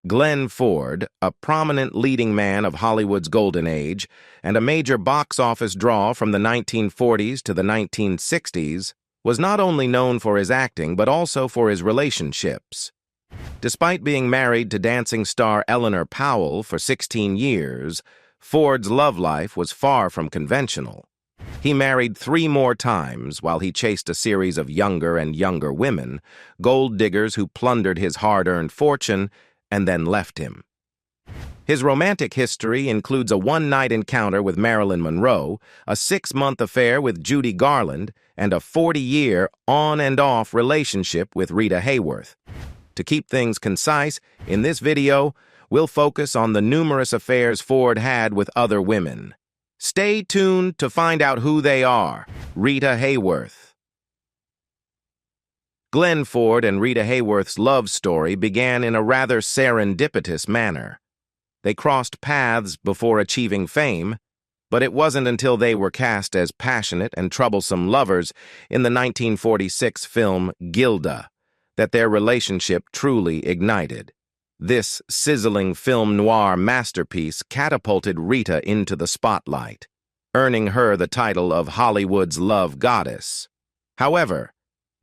Glenn Ford, a prominent leading man of Hollywood's golden age and a major box office draw from the 1940s to the 1960s, was not only known for his acting but also for his relationships. Despite being married to dancing star Eleanor Powell for 16 years, Ford's love life was far from conventional. He married 3 more times while he chased a series of younger and younger women, gold diggers who plundered his hard-earned fortune and then left him. His romantic history includes a one-night encounter with Marilyn Monroe, a 6-month affair with Judy Garland, and a 40-year on-and-off relationship with Rita Hayworth. To keep things concise, in this video, we'll focus on the numerous affairs Ford had with other women. Stay tuned to find out who they are. Rita Hayworth. Glenn Ford and Rita Hayworth's love story began in a rather serendipitous manner. They crossed paths before achieving fame, but it wasn't until they were cast as passionate and troublesome lovers in the 1946 film Gilda that their relationship truly ignited. This sizzling film noir masterpiece catapulted Rita into the spotlight, earning her the title of Hollywood's love goddess. However,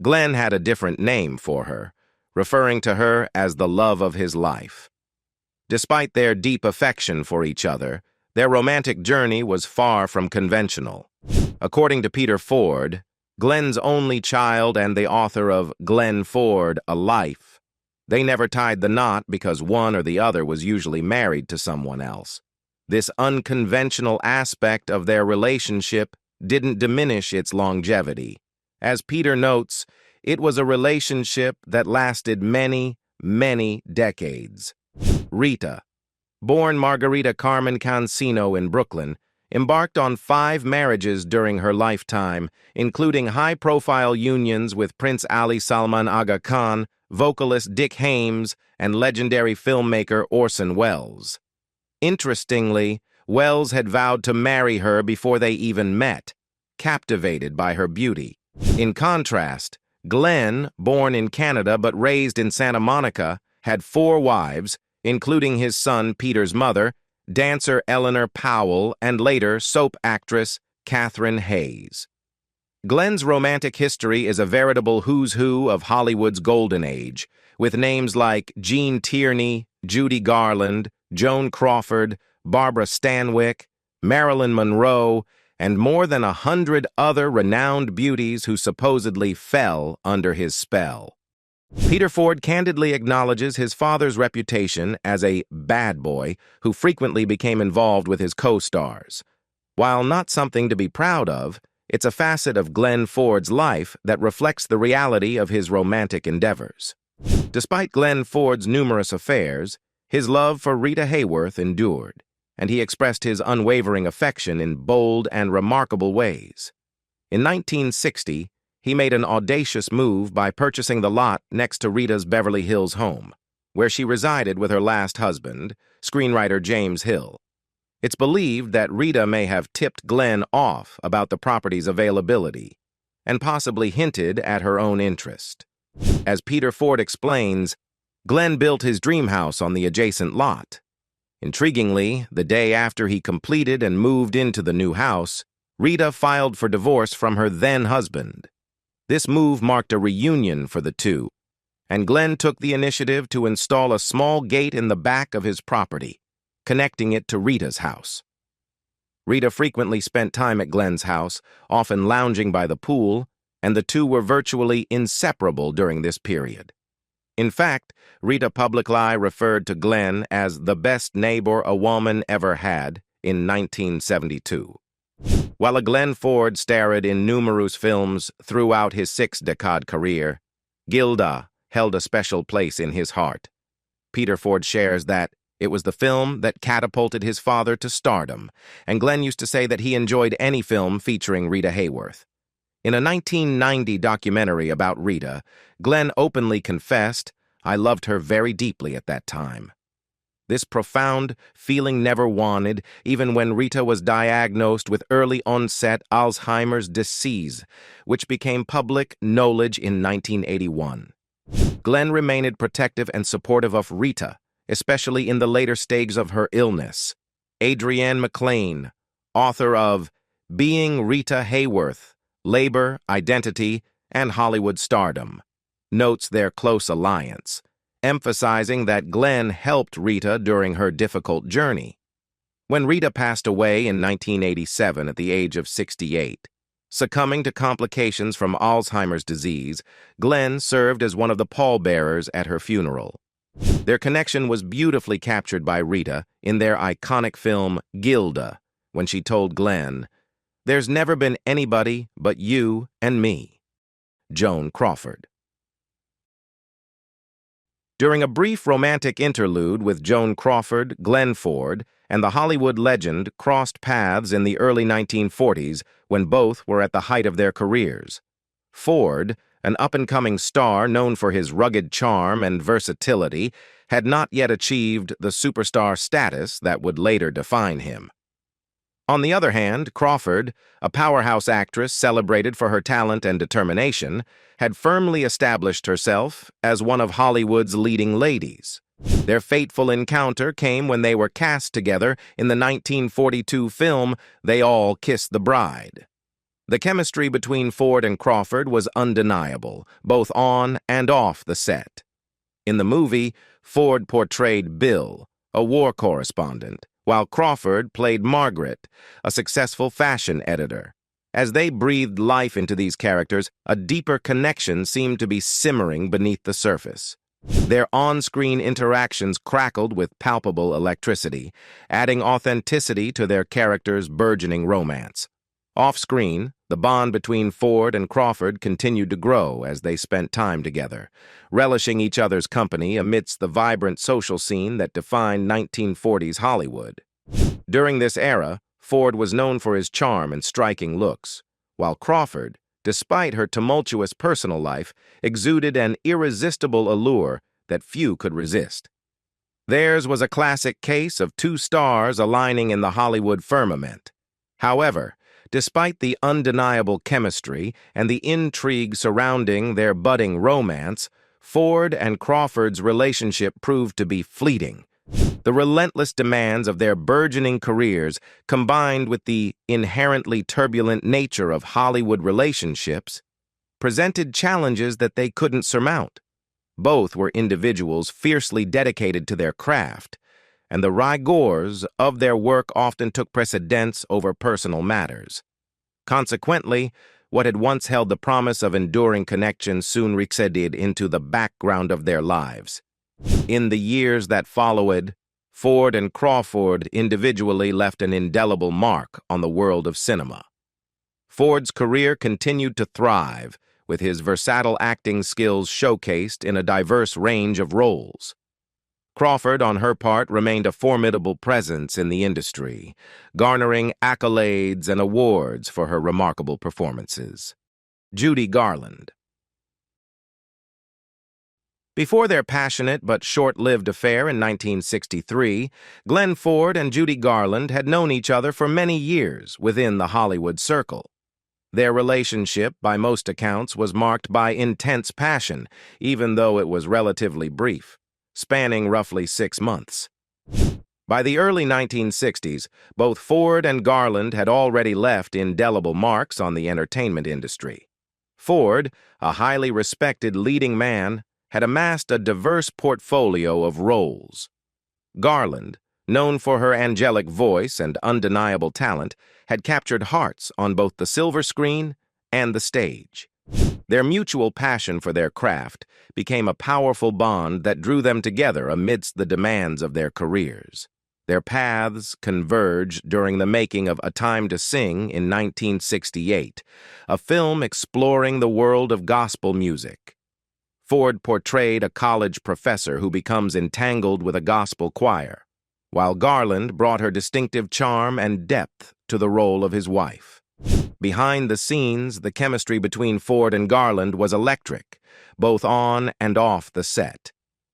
Glenn had a different name for her, referring to her as the love of his life. Despite their deep affection for each other, their romantic journey was far from conventional. According to Peter Ford, Glenn's only child and the author of Glenn Ford, A Life, they never tied the knot because one or the other was usually married to someone else. This unconventional aspect of their relationship didn't diminish its longevity. As Peter notes, it was a relationship that lasted many, many decades. Rita, born Margarita Carmen Cancino in Brooklyn, embarked on 5 marriages during her lifetime, including high-profile unions with Prince Ali Salman Aga Khan, vocalist Dick Haymes, and legendary filmmaker Orson Welles. Interestingly, Welles had vowed to marry her before they even met, captivated by her beauty. In contrast, Glenn, born in Canada but raised in Santa Monica, had 4 wives, including his son Peter's mother, dancer Eleanor Powell, and later soap actress Catherine Hayes. Glenn's romantic history is a veritable who's who of Hollywood's golden age, with names like Gene Tierney, Judy Garland, Joan Crawford, Barbara Stanwick, Marilyn Monroe, and more than 100 other renowned beauties who supposedly fell under his spell. Peter Ford candidly acknowledges his father's reputation as a bad boy who frequently became involved with his co-stars. While not something to be proud of, it's a facet of Glenn Ford's life that reflects the reality of his romantic endeavors. Despite Glenn Ford's numerous affairs, his love for Rita Hayworth endured, and he expressed his unwavering affection in bold and remarkable ways. In 1960, he made an audacious move by purchasing the lot next to Rita's Beverly Hills home, where she resided with her last husband, screenwriter James Hill. It's believed that Rita may have tipped Glenn off about the property's availability, and possibly hinted at her own interest. As Peter Ford explains, Glenn built his dream house on the adjacent lot. Intriguingly, the day after he completed and moved into the new house, Rita filed for divorce from her then-husband. This move marked a reunion for the two, and Glenn took the initiative to install a small gate in the back of his property, connecting it to Rita's house. Rita frequently spent time at Glenn's house, often lounging by the pool, and the two were virtually inseparable during this period. In fact, Rita publicly referred to Glenn as the best neighbor a woman ever had in 1972. While Glenn Ford starred in numerous films throughout his 6-decade career, Gilda held a special place in his heart. Peter Ford shares that it was the film that catapulted his father to stardom, and Glenn used to say that he enjoyed any film featuring Rita Hayworth. In a 1990 documentary about Rita, Glenn openly confessed, "I loved her very deeply at that time." This profound feeling never waned, even when Rita was diagnosed with early-onset Alzheimer's disease, which became public knowledge in 1981. Glenn remained protective and supportive of Rita, especially in the later stages of her illness. Adrienne McLean, author of Being Rita Hayworth, Labor, Identity, and Hollywood Stardom, notes their close alliance, emphasizing that Glenn helped Rita during her difficult journey. When Rita passed away in 1987 at the age of 68, succumbing to complications from Alzheimer's disease, Glenn served as one of the pallbearers at her funeral. Their connection was beautifully captured by Rita in their iconic film Gilda, when she told Glenn, "There's never been anybody but you and me." Joan Crawford. During a brief romantic interlude with Joan Crawford, Glenn Ford, and the Hollywood legend crossed paths in the early 1940s when both were at the height of their careers. Ford, an up-and-coming star known for his rugged charm and versatility, had not yet achieved the superstar status that would later define him. On the other hand, Crawford, a powerhouse actress celebrated for her talent and determination, had firmly established herself as one of Hollywood's leading ladies. Their fateful encounter came when they were cast together in the 1942 film They All Kissed the Bride. The chemistry between Ford and Crawford was undeniable, both on and off the set. In the movie, Ford portrayed Bill, a war correspondent, while Crawford played Margaret, a successful fashion editor. As they breathed life into these characters, a deeper connection seemed to be simmering beneath the surface. Their on-screen interactions crackled with palpable electricity, adding authenticity to their characters' burgeoning romance. Off-screen, the bond between Ford and Crawford continued to grow as they spent time together, relishing each other's company amidst the vibrant social scene that defined 1940s Hollywood. During this era, Ford was known for his charm and striking looks, while Crawford, despite her tumultuous personal life, exuded an irresistible allure that few could resist. Theirs was a classic case of two stars aligning in the Hollywood firmament. However, despite the undeniable chemistry and the intrigue surrounding their budding romance, Ford and Crawford's relationship proved to be fleeting. The relentless demands of their burgeoning careers, combined with the inherently turbulent nature of Hollywood relationships, presented challenges that they couldn't surmount. Both were individuals fiercely dedicated to their craft, and the rigors of their work often took precedence over personal matters. Consequently, what had once held the promise of enduring connection soon receded into the background of their lives. In the years that followed, Ford and Crawford individually left an indelible mark on the world of cinema. Ford's career continued to thrive, with his versatile acting skills showcased in a diverse range of roles. Crawford, on her part, remained a formidable presence in the industry, garnering accolades and awards for her remarkable performances. Judy Garland. Before their passionate but short-lived affair in 1963, Glenn Ford and Judy Garland had known each other for many years within the Hollywood circle. Their relationship, by most accounts, was marked by intense passion, even though it was relatively brief, spanning roughly 6 months. By the early 1960s, both Ford and Garland had already left indelible marks on the entertainment industry. Ford, a highly respected leading man, had amassed a diverse portfolio of roles. Garland, known for her angelic voice and undeniable talent, had captured hearts on both the silver screen and the stage. Their mutual passion for their craft became a powerful bond that drew them together amidst the demands of their careers. Their paths converged during the making of A Time to Sing in 1968, a film exploring the world of gospel music. Ford portrayed a college professor who becomes entangled with a gospel choir, while Garland brought her distinctive charm and depth to the role of his wife. Behind the scenes, the chemistry between Ford and Garland was electric, both on and off the set.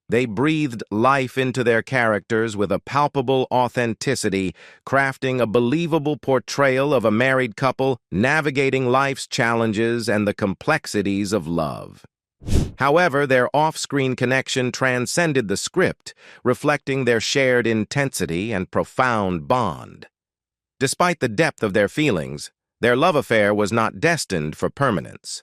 They breathed life into their characters with a palpable authenticity, crafting a believable portrayal of a married couple navigating life's challenges and the complexities of love. However, their off-screen connection transcended the script, reflecting their shared intensity and profound bond. Despite the depth of their feelings, their love affair was not destined for permanence.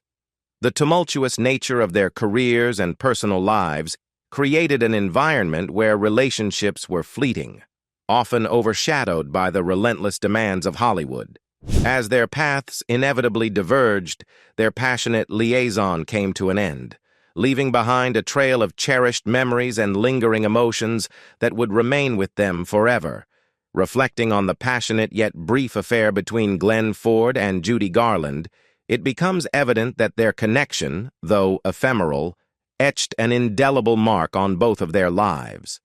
The tumultuous nature of their careers and personal lives created an environment where relationships were fleeting, often overshadowed by the relentless demands of Hollywood. As their paths inevitably diverged, their passionate liaison came to an end, leaving behind a trail of cherished memories and lingering emotions that would remain with them forever. Reflecting on the passionate yet brief affair between Glenn Ford and Judy Garland, it becomes evident that their connection, though ephemeral, etched an indelible mark on both of their lives.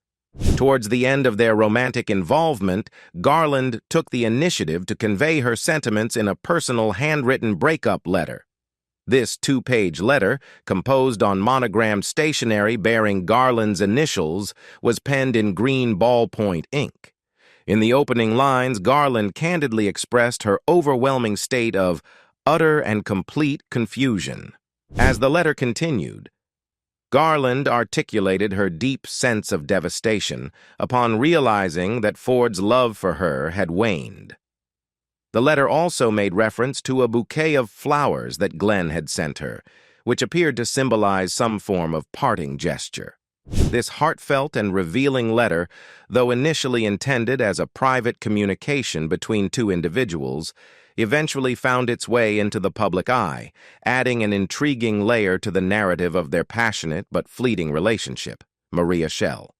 Towards the end of their romantic involvement, Garland took the initiative to convey her sentiments in a personal handwritten breakup letter. This two-page letter, composed on monogrammed stationery bearing Garland's initials, was penned in green ballpoint ink. In the opening lines, Garland candidly expressed her overwhelming state of utter and complete confusion. As the letter continued, Garland articulated her deep sense of devastation upon realizing that Ford's love for her had waned. The letter also made reference to a bouquet of flowers that Glenn had sent her, which appeared to symbolize some form of parting gesture. This heartfelt and revealing letter, though initially intended as a private communication between two individuals, eventually found its way into the public eye, adding an intriguing layer to the narrative of their passionate but fleeting relationship. Maria Schell.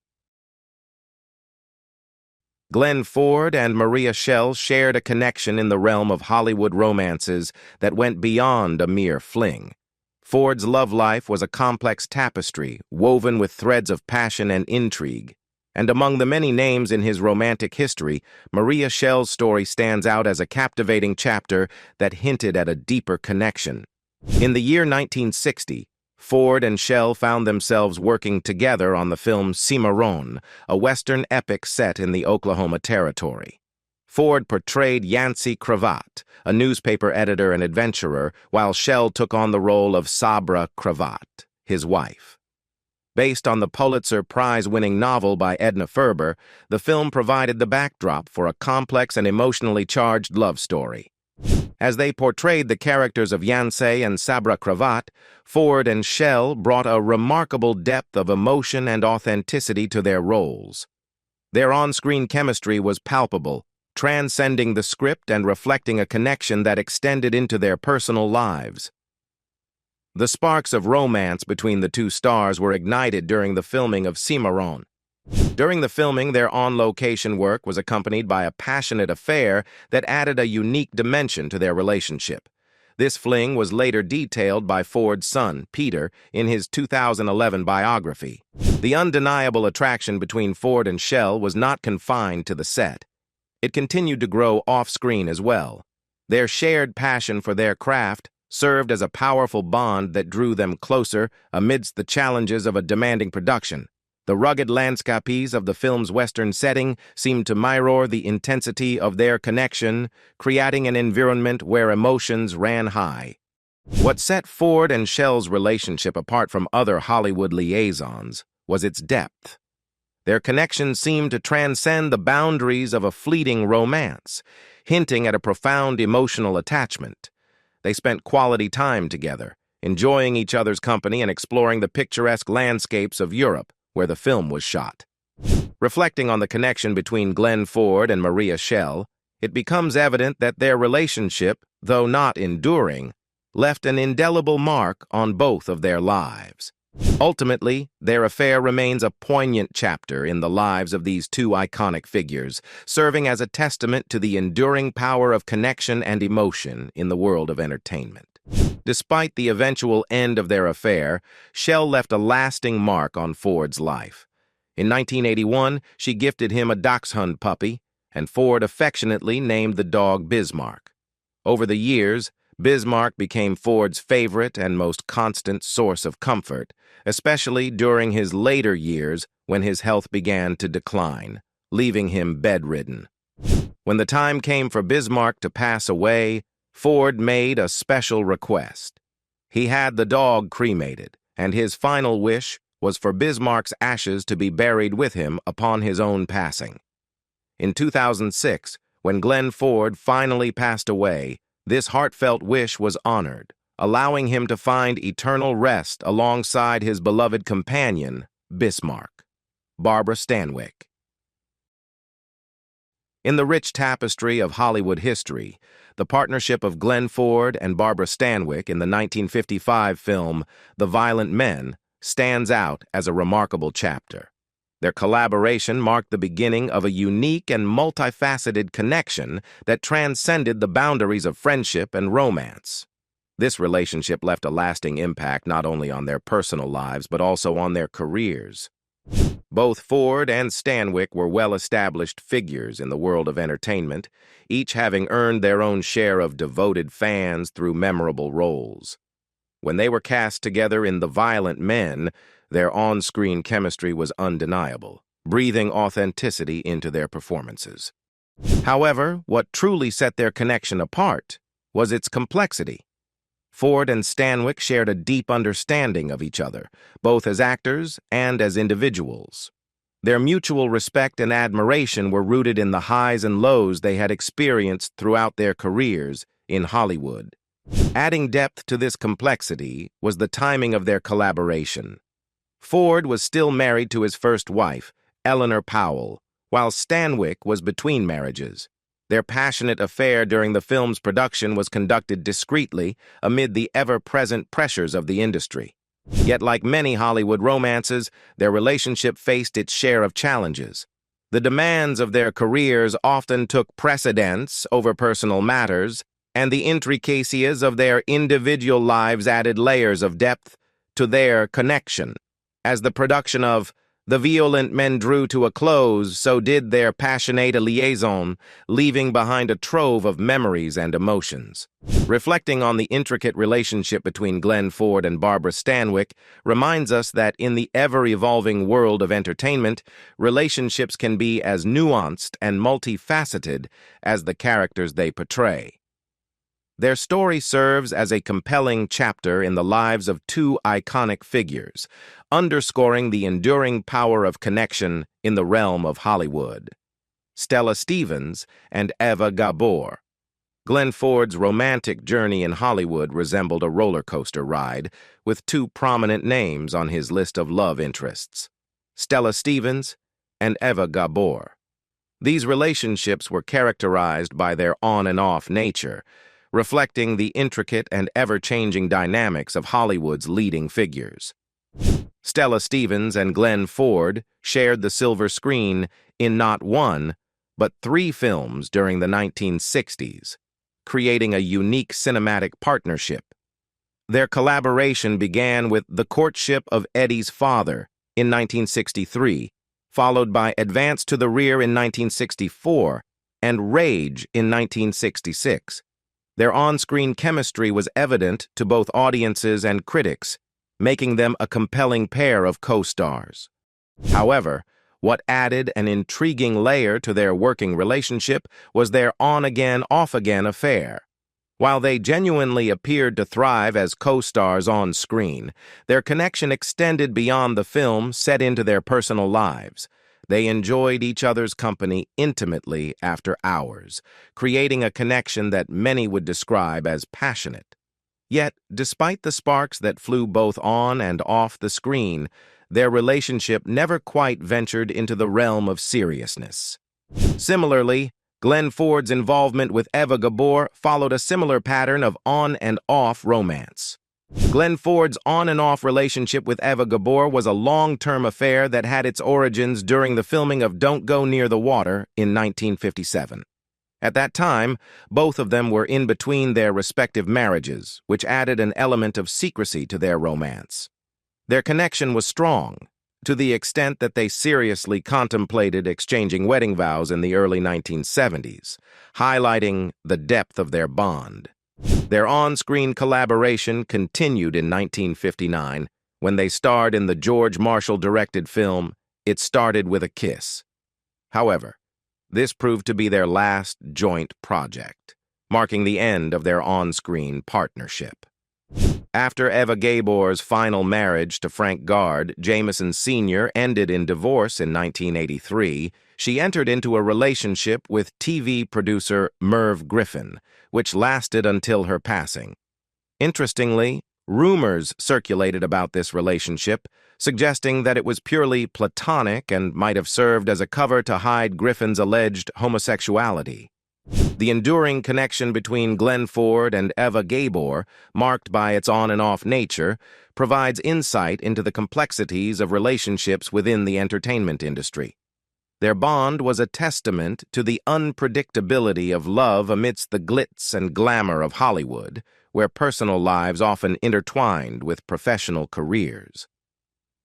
Glenn Ford and Maria Schell shared a connection in the realm of Hollywood romances that went beyond a mere fling. Ford's love life was a complex tapestry woven with threads of passion and intrigue, and among the many names in his romantic history, Maria Schell's story stands out as a captivating chapter that hinted at a deeper connection. In the year 1960, Ford and Schell found themselves working together on the film Cimarron, a Western epic set in the Oklahoma Territory. Ford portrayed Yancey Cravat, a newspaper editor and adventurer, while Schell took on the role of Sabra Cravat, his wife. Based on the Pulitzer Prize-winning novel by Edna Ferber, the film provided the backdrop for a complex and emotionally charged love story. As they portrayed the characters of Yancey and Sabra Cravat, Ford and Schell brought a remarkable depth of emotion and authenticity to their roles. Their on-screen chemistry was palpable, transcending the script and reflecting a connection that extended into their personal lives. The sparks of romance between the two stars were ignited during the filming of Cimarron. During the filming, their on-location work was accompanied by a passionate affair that added a unique dimension to their relationship. This fling was later detailed by Ford's son, Peter, in his 2011 biography. The undeniable attraction between Ford and Schell was not confined to the set. It continued to grow off-screen as well. Their shared passion for their craft served as a powerful bond that drew them closer amidst the challenges of a demanding production. The rugged landscapes of the film's Western setting seemed to mirror the intensity of their connection, creating an environment where emotions ran high. What set Ford and Schell's relationship apart from other Hollywood liaisons was its depth. Their connection seemed to transcend the boundaries of a fleeting romance, hinting at a profound emotional attachment. They spent quality time together, enjoying each other's company and exploring the picturesque landscapes of Europe, where the film was shot. Reflecting on the connection between Glenn Ford and Maria Schell, it becomes evident that their relationship, though not enduring, left an indelible mark on both of their lives. Ultimately, their affair remains a poignant chapter in the lives of these two iconic figures, serving as a testament to the enduring power of connection and emotion in the world of entertainment. Despite the eventual end of their affair, Schell left a lasting mark on Ford's life. In 1981, she gifted him a dachshund puppy, and Ford affectionately named the dog Bismarck. Over the years, Bismarck became Ford's favorite and most constant source of comfort, especially during his later years when his health began to decline, leaving him bedridden. When the time came for Bismarck to pass away, Ford made a special request. He had the dog cremated, and his final wish was for Bismarck's ashes to be buried with him upon his own passing. In 2006, when Glenn Ford finally passed away, this heartfelt wish was honored, allowing him to find eternal rest alongside his beloved companion, Bismarck. Barbara Stanwick. In the rich tapestry of Hollywood history, the partnership of Glenn Ford and Barbara Stanwyck in the 1955 film The Violent Men stands out as a remarkable chapter. Their collaboration marked the beginning of a unique and multifaceted connection that transcended the boundaries of friendship and romance. This relationship left a lasting impact not only on their personal lives but also on their careers. Both Ford and Stanwyck were well-established figures in the world of entertainment, each having earned their own share of devoted fans through memorable roles. When they were cast together in The Violent Men, their on-screen chemistry was undeniable, breathing authenticity into their performances. However, what truly set their connection apart was its complexity. Ford and Stanwyck shared a deep understanding of each other, both as actors and as individuals. Their mutual respect and admiration were rooted in the highs and lows they had experienced throughout their careers in Hollywood. Adding depth to this complexity was the timing of their collaboration. Ford was still married to his first wife, Eleanor Powell, while Stanwyck was between marriages. Their passionate affair during the film's production was conducted discreetly amid the ever-present pressures of the industry. Yet, like many Hollywood romances, their relationship faced its share of challenges. The demands of their careers often took precedence over personal matters, and the intricacies of their individual lives added layers of depth to their connection. As the production of The Violent Men drew to a close, so did their passionate liaison, leaving behind a trove of memories and emotions. Reflecting on the intricate relationship between Glenn Ford and Barbara Stanwyck reminds us that in the ever-evolving world of entertainment, relationships can be as nuanced and multifaceted as the characters they portray. Their story serves as a compelling chapter in the lives of two iconic figures, underscoring the enduring power of connection in the realm of Hollywood. Stella Stevens and Eva Gabor. Glenn Ford's romantic journey in Hollywood resembled a roller coaster ride, with two prominent names on his list of love interests: Stella Stevens and Eva Gabor. These relationships were characterized by their on and off nature, reflecting the intricate and ever-changing dynamics of Hollywood's leading figures. Stella Stevens and Glenn Ford shared the silver screen in not one, but 3 films during the 1960s, creating a unique cinematic partnership. Their collaboration began with The Courtship of Eddie's Father in 1963, followed by Advance to the Rear in 1964 and Rage in 1966. Their on-screen chemistry was evident to both audiences and critics, making them a compelling pair of co-stars. However, what added an intriguing layer to their working relationship was their on-again, off-again affair. While they genuinely appeared to thrive as co-stars on screen, their connection extended beyond the film set into their personal lives. They enjoyed each other's company intimately after hours, creating a connection that many would describe as passionate. Yet, despite the sparks that flew both on and off the screen, their relationship never quite ventured into the realm of seriousness. Similarly, Glenn Ford's involvement with Eva Gabor followed a similar pattern of on and off romance. Glenn Ford's on and off relationship with Eva Gabor was a long-term affair that had its origins during the filming of Don't Go Near the Water in 1957. At that time, both of them were in between their respective marriages, which added an element of secrecy to their romance. Their connection was strong, to the extent that they seriously contemplated exchanging wedding vows in the early 1970s, highlighting the depth of their bond. Their on-screen collaboration continued in 1959 when they starred in the George Marshall-directed film It Started with a Kiss. However, this proved to be their last joint project, marking the end of their on-screen partnership. After Eva Gabor's final marriage to Frank Gard, Jameson Sr. ended in divorce in 1983, she entered into a relationship with TV producer Merv Griffin, which lasted until her passing. Interestingly, rumors circulated about this relationship, suggesting that it was purely platonic and might have served as a cover to hide Griffin's alleged homosexuality. The enduring connection between Glenn Ford and Eva Gabor, marked by its on-and-off nature, provides insight into the complexities of relationships within the entertainment industry. Their bond was a testament to the unpredictability of love amidst the glitz and glamour of Hollywood, where personal lives often intertwined with professional careers.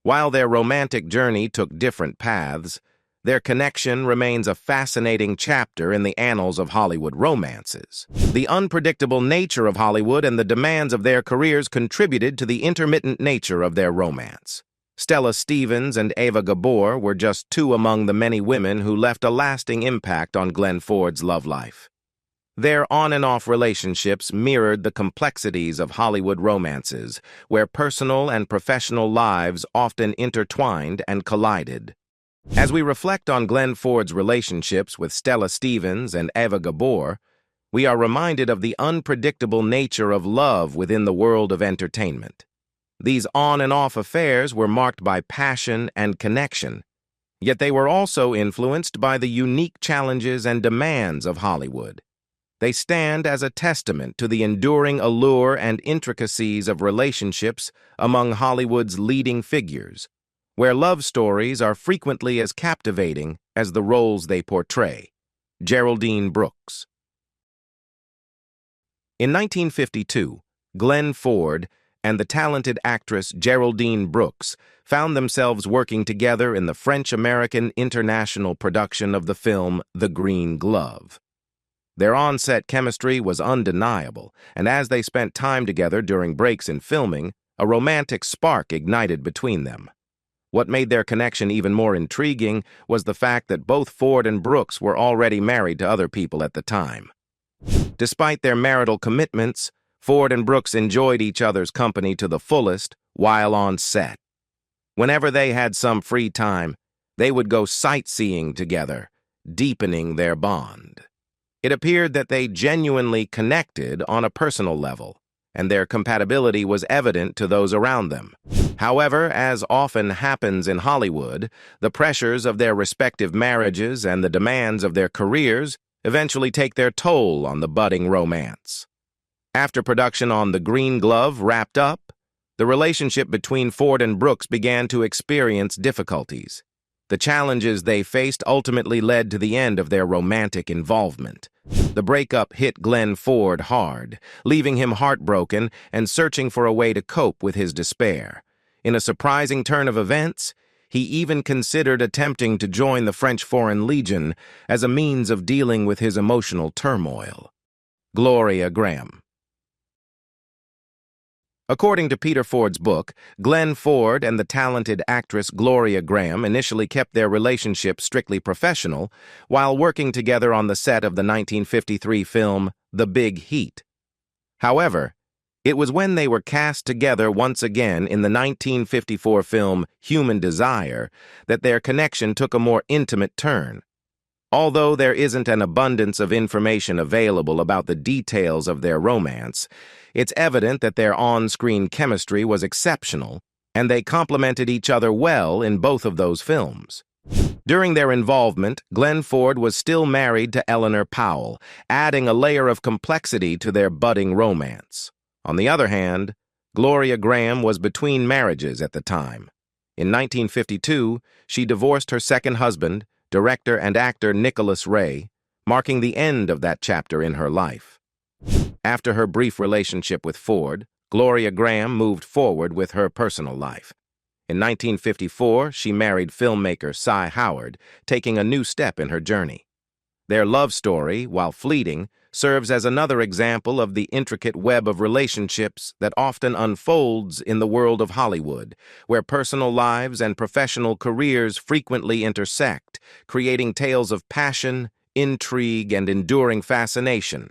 While their romantic journey took different paths, their connection remains a fascinating chapter in the annals of Hollywood romances. The unpredictable nature of Hollywood and the demands of their careers contributed to the intermittent nature of their romance. Stella Stevens and Eva Gabor were just two among the many women who left a lasting impact on Glenn Ford's love life. Their on-and-off relationships mirrored the complexities of Hollywood romances, where personal and professional lives often intertwined and collided. As we reflect on Glenn Ford's relationships with Stella Stevens and Eva Gabor, we are reminded of the unpredictable nature of love within the world of entertainment. These on-and-off affairs were marked by passion and connection, yet they were also influenced by the unique challenges and demands of Hollywood. They stand as a testament to the enduring allure and intricacies of relationships among Hollywood's leading figures, where love stories are frequently as captivating as the roles they portray. Geraldine Brooks. In 1952, Glenn Ford and the talented actress Geraldine Brooks found themselves working together in the French-American international production of the film The Green Glove. Their on-set chemistry was undeniable, and as they spent time together during breaks in filming, a romantic spark ignited between them. What made their connection even more intriguing was the fact that both Ford and Brooks were already married to other people at the time. Despite their marital commitments, Ford and Brooks enjoyed each other's company to the fullest while on set. Whenever they had some free time, they would go sightseeing together, deepening their bond. It appeared that they genuinely connected on a personal level, and their compatibility was evident to those around them. However, as often happens in Hollywood, the pressures of their respective marriages and the demands of their careers eventually take their toll on the budding romance. After production on The Green Glove wrapped up, the relationship between Ford and Brooks began to experience difficulties. The challenges they faced ultimately led to the end of their romantic involvement. The breakup hit Glenn Ford hard, leaving him heartbroken and searching for a way to cope with his despair. In a surprising turn of events, he even considered attempting to join the French Foreign Legion as a means of dealing with his emotional turmoil. Gloria Grahame. According to Peter Ford's book, Glenn Ford and the talented actress Gloria Grahame initially kept their relationship strictly professional while working together on the set of the 1953 film The Big Heat. However, it was when they were cast together once again in the 1954 film Human Desire that their connection took a more intimate turn. Although there isn't an abundance of information available about the details of their romance, it's evident that their on-screen chemistry was exceptional, and they complemented each other well in both of those films. During their involvement, Glenn Ford was still married to Eleanor Powell, adding a layer of complexity to their budding romance. On the other hand, Gloria Grahame was between marriages at the time. In 1952, she divorced her second husband, director and actor Nicholas Ray, marking the end of that chapter in her life. After her brief relationship with Ford, Gloria Grahame moved forward with her personal life. In 1954, she married filmmaker Cy Howard, taking a new step in her journey. Their love story, while fleeting, serves as another example of the intricate web of relationships that often unfolds in the world of Hollywood, where personal lives and professional careers frequently intersect, creating tales of passion, intrigue, and enduring fascination.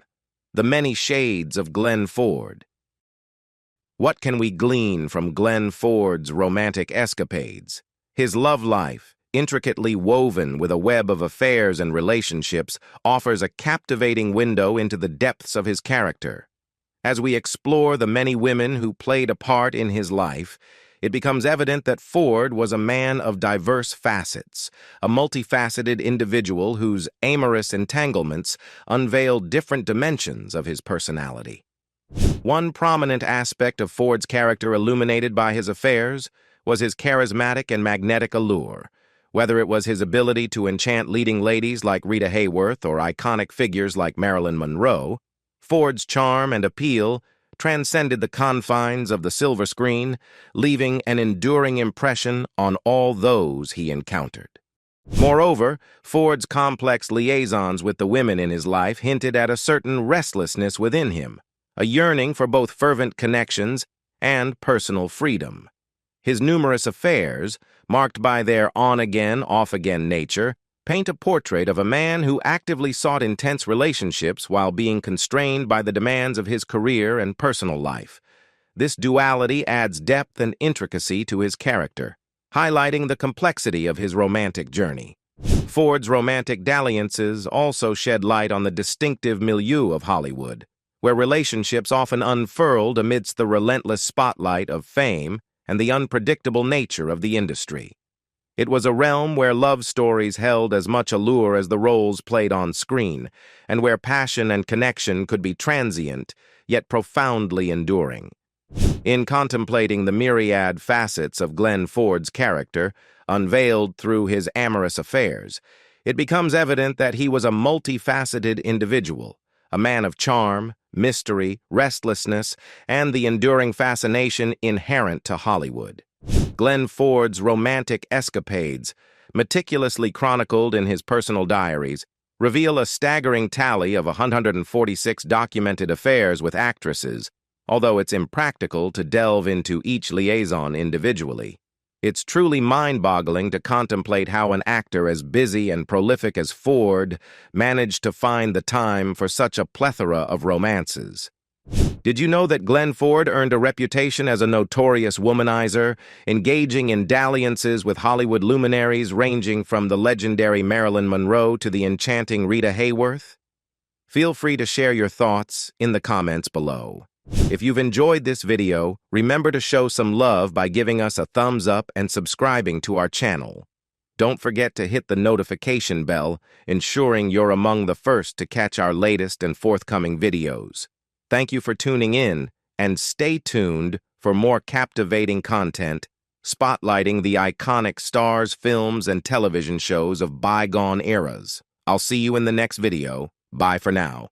The Many Shades of Glenn Ford. What can we glean from Glenn Ford's romantic escapades? His love life, intricately woven with a web of affairs and relationships, offers a captivating window into the depths of his character. As we explore the many women who played a part in his life, it becomes evident that Ford was a man of diverse facets, a multifaceted individual whose amorous entanglements unveiled different dimensions of his personality. One prominent aspect of Ford's character illuminated by his affairs was his charismatic and magnetic allure. Whether it was his ability to enchant leading ladies like Rita Hayworth or iconic figures like Marilyn Monroe, Ford's charm and appeal transcended the confines of the silver screen, leaving an enduring impression on all those he encountered. Moreover, Ford's complex liaisons with the women in his life hinted at a certain restlessness within him, a yearning for both fervent connections and personal freedom. His numerous affairs, marked by their on-again, off-again nature, paint a portrait of a man who actively sought intense relationships while being constrained by the demands of his career and personal life. This duality adds depth and intricacy to his character, highlighting the complexity of his romantic journey. Ford's romantic dalliances also shed light on the distinctive milieu of Hollywood, where relationships often unfurled amidst the relentless spotlight of fame and the unpredictable nature of the industry. It was a realm where love stories held as much allure as the roles played on screen, and where passion and connection could be transient, yet profoundly enduring. In contemplating the myriad facets of Glenn Ford's character, unveiled through his amorous affairs, it becomes evident that he was a multifaceted individual, a man of charm, mystery, restlessness, and the enduring fascination inherent to Hollywood. Glenn Ford's romantic escapades, meticulously chronicled in his personal diaries, reveal a staggering tally of 146 documented affairs with actresses, although it's impractical to delve into each liaison individually. It's truly mind-boggling to contemplate how an actor as busy and prolific as Ford managed to find the time for such a plethora of romances. Did you know that Glenn Ford earned a reputation as a notorious womanizer, engaging in dalliances with Hollywood luminaries ranging from the legendary Marilyn Monroe to the enchanting Rita Hayworth? Feel free to share your thoughts in the comments below. If you've enjoyed this video, remember to show some love by giving us a thumbs up and subscribing to our channel. Don't forget to hit the notification bell, ensuring you're among the first to catch our latest and forthcoming videos. Thank you for tuning in, and stay tuned for more captivating content spotlighting the iconic stars, films, and television shows of bygone eras. I'll see you in the next video. Bye for now.